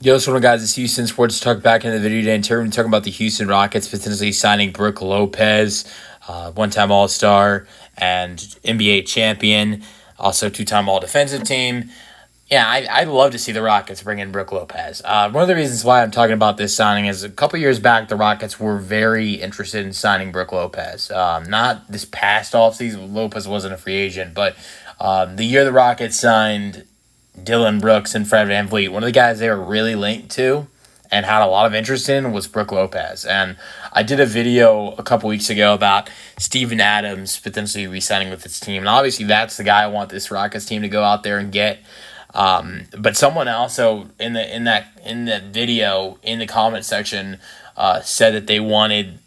Yo, what's going on, guys? It's Houston Sports Talk back in the video today. And today we're talking about the Houston Rockets potentially signing Brook Lopez, one-time All-Star and NBA champion, also two-time All-Defensive Team. Yeah, I'd love to see the Rockets bring in Brook Lopez. One of the reasons why I'm talking about this signing is a couple years back, the Rockets were very interested in signing Brook Lopez. Not this past offseason, Lopez wasn't a free agent, but the year the Rockets signed Dylan Brooks and Fred VanVleet, one of the guys they were really linked to and had a lot of interest in was Brook Lopez. And I did a video a couple weeks ago about Steven Adams potentially re-signing with his team. And obviously that's the guy I want this Rockets team to go out there and get. But someone also in that video in the comment section said that they wanted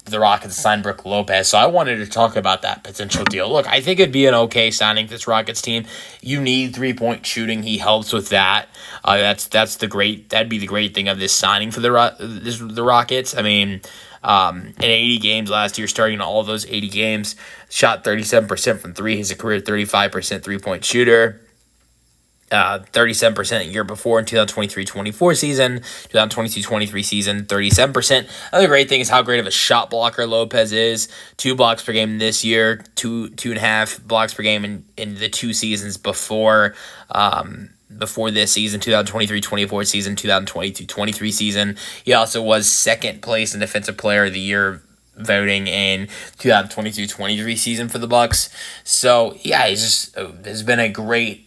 the Rockets to sign Brook Lopez. So I wanted to talk about that potential deal. Look, I think it'd be an okay signing for this Rockets team. You need 3-point shooting. He helps with that. That'd be the great thing of this signing for the Rockets. I mean, in 80 games last year, starting in all of those 80 games, shot 37% from three. He's a career 35% 3-point shooter. 37% year before in 2023-24 season, 2022-23 season, 37%. Another great thing is how great of a shot blocker Lopez is. 2 blocks per game this year, 2.5 blocks per game in the 2 seasons before this season, 2023-24 season, 2022-23 season. He also was second place in Defensive Player of the Year voting in 2022-23 season for the Bucks. So yeah, he's just has been a great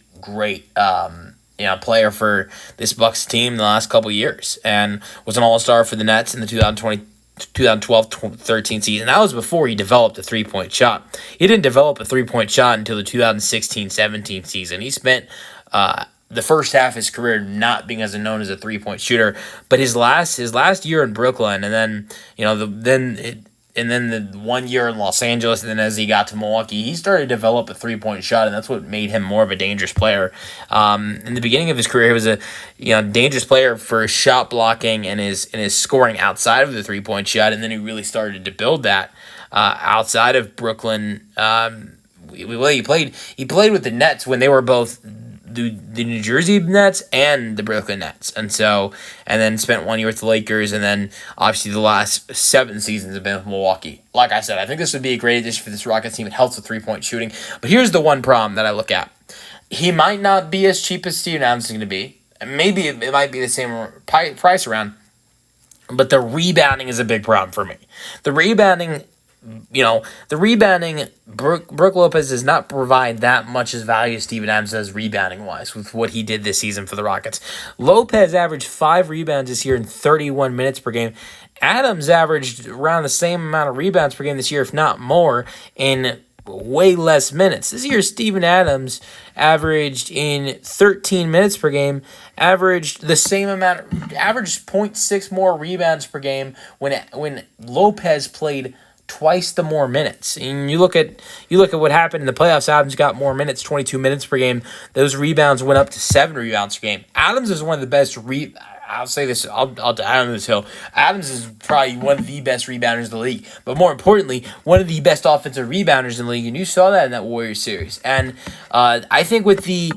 player for this Bucks team the last couple of years, and was an All-Star for the Nets in the 2012-13 season. That was before he developed a 3-point shot. He didn't develop a 3-point shot until the 2016-17 season. He spent the first half of his career not being as known as a 3-point shooter, but his last year in Brooklyn, and then the 1 year in Los Angeles, and then as he got to Milwaukee, he started to develop a 3-point shot, and that's what made him more of a dangerous player. In the beginning of his career, he was a dangerous player for his shot blocking and his scoring outside of the 3-point shot, and then he really started to build that outside of Brooklyn. He played with the Nets when they were both the New Jersey Nets and the Brooklyn Nets, and then spent 1 year with the Lakers, and then obviously the last 7 seasons have been with Milwaukee. Like I said, I think this would be a great addition for this Rockets team. It helps with 3-point shooting, but here's the one problem that I look at: he might not be as cheap as Steven Adams is going to be. Maybe it might be the same price around, but the rebounding is a big problem for me. The rebounding. Brook Lopez does not provide that much as value as Steven Adams does rebounding-wise with what he did this season for the Rockets. Lopez averaged 5 rebounds this year in 31 minutes per game. Adams averaged around the same amount of rebounds per game this year, if not more, in way less minutes. This year, Steven Adams averaged in 13 minutes per game, averaged the same amount, averaged 0.6 more rebounds per game when Lopez played twice the more minutes. And you look at what happened in the playoffs. Adams got more minutes, 22 minutes per game. Those rebounds went up to 7 rebounds per game. Adams is one of the best I'll say this, I'll die on this hill. Adams is probably one of the best rebounders in the league, but more importantly, one of the best offensive rebounders in the league, and you saw that in that Warriors series. And I think with the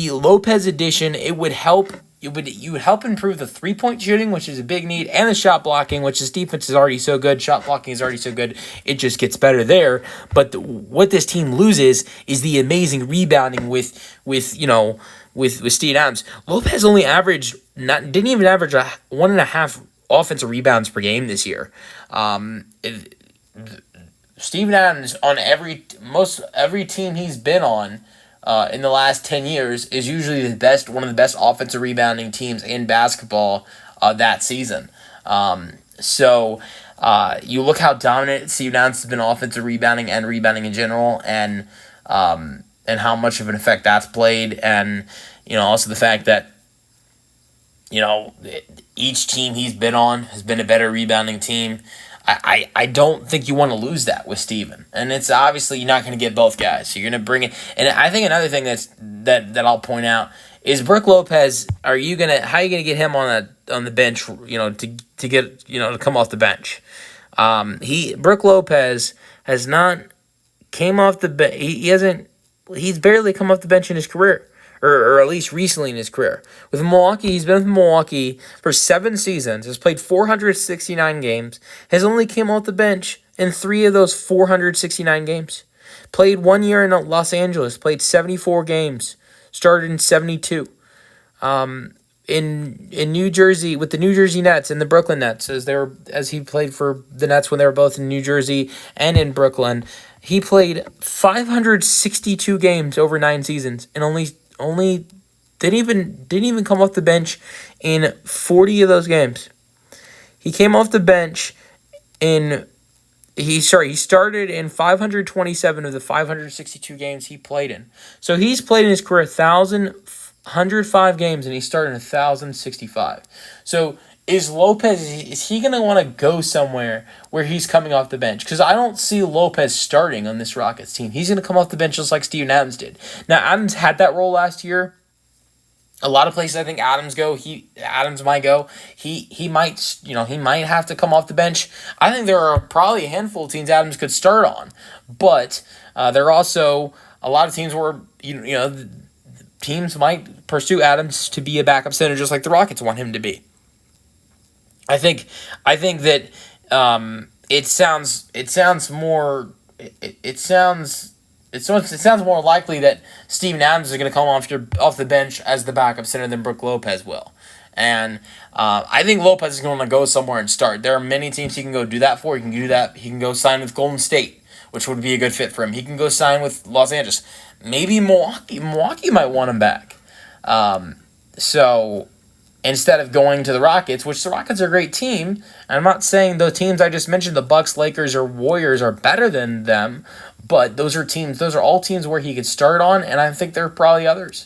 Lopez addition, it would help. You would help improve the 3-point shooting, which is a big need, and the shot blocking, which his defense is already so good. Shot blocking is already so good. It just gets better there. But what this team loses is the amazing rebounding with Steven Adams. Lopez only didn't even average 1.5 offensive rebounds per game this year. Steven Adams on every team he's been on in the last 10 years is usually one of the best offensive rebounding teams in basketball that season. So you look how dominant Steven Adams has been offensive rebounding and rebounding in general, and how much of an effect that's played, and also the fact that each team he's been on has been a better rebounding team. I don't think you want to lose that with Steven. And it's obviously you're not going to get both guys. So you're going to bring it. And I think another thing that I'll point out is Brook Lopez. How are you going to get him on the bench, to come off the bench? Brook Lopez has not came off the bench. He's barely come off the bench in his career. or at least recently in his career. With Milwaukee, he's been with Milwaukee for 7 seasons, has played 469 games, has only came off the bench in 3 of those 469 games. Played 1 year in Los Angeles, played 74 games, started in 72. In New Jersey with the New Jersey Nets and the Brooklyn Nets as he played for the Nets when they were both in New Jersey and in Brooklyn. He played 562 games over 9 seasons and only didn't even come off the bench in 40 of those games. He came off the bench he started in 527 of the 562 games he played in. So he's played in his career 1,105 games, and he started in 1,065. So is he going to want to go somewhere where he's coming off the bench? Because I don't see Lopez starting on this Rockets team. He's going to come off the bench just like Steven Adams did. Now, Adams had that role last year. A lot of places I think Adams might go. He might have to come off the bench. I think there are probably a handful of teams Adams could start on, but there are also a lot of teams where teams might pursue Adams to be a backup center, just like the Rockets want him to be. I think that it sounds more likely that Steven Adams is going to come off the bench as the backup center than Brook Lopez will. And I think Lopez is going to go somewhere and start. There are many teams he can go do that for. He can do that. He can go sign with Golden State, which would be a good fit for him. He can go sign with Los Angeles. Maybe Milwaukee. Milwaukee might want him back. So instead of going to the Rockets, which the Rockets are a great team, and I'm not saying the teams I just mentioned, the Bucks, Lakers, or Warriors, are better than them, but those are all teams where he could start on, and I think there are probably others.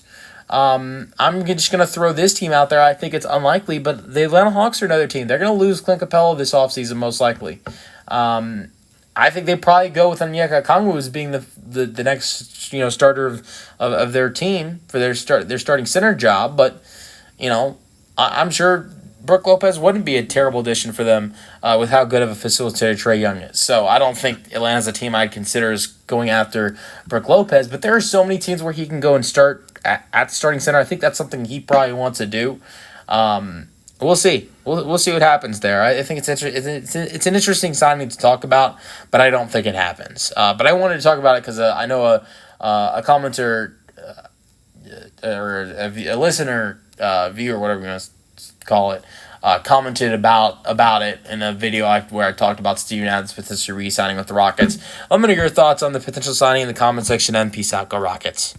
I'm just going to throw this team out there. I think it's unlikely, but the Atlanta Hawks are another team. They're going to lose Clint Capella this offseason, most likely. I think they probably go with Onyeka Okongwu as being the next starter of their team for their starting center job. But I'm sure Brook Lopez wouldn't be a terrible addition for them with how good of a facilitator Trae Young is. So I don't think Atlanta's a team I'd consider as going after Brook Lopez. But there are so many teams where he can go and start at the starting center. I think that's something he probably wants to do. We'll see. We'll see what happens there. I think it's an interesting signing to talk about, but I don't think it happens. But I wanted to talk about it because I know a commenter or a listener, viewer, whatever you want to call it, commented about it in a video where I talked about Steven Adams potentially re-signing with the Rockets. Let me know your thoughts on the potential signing in the comment section, and peace out. Go Rockets.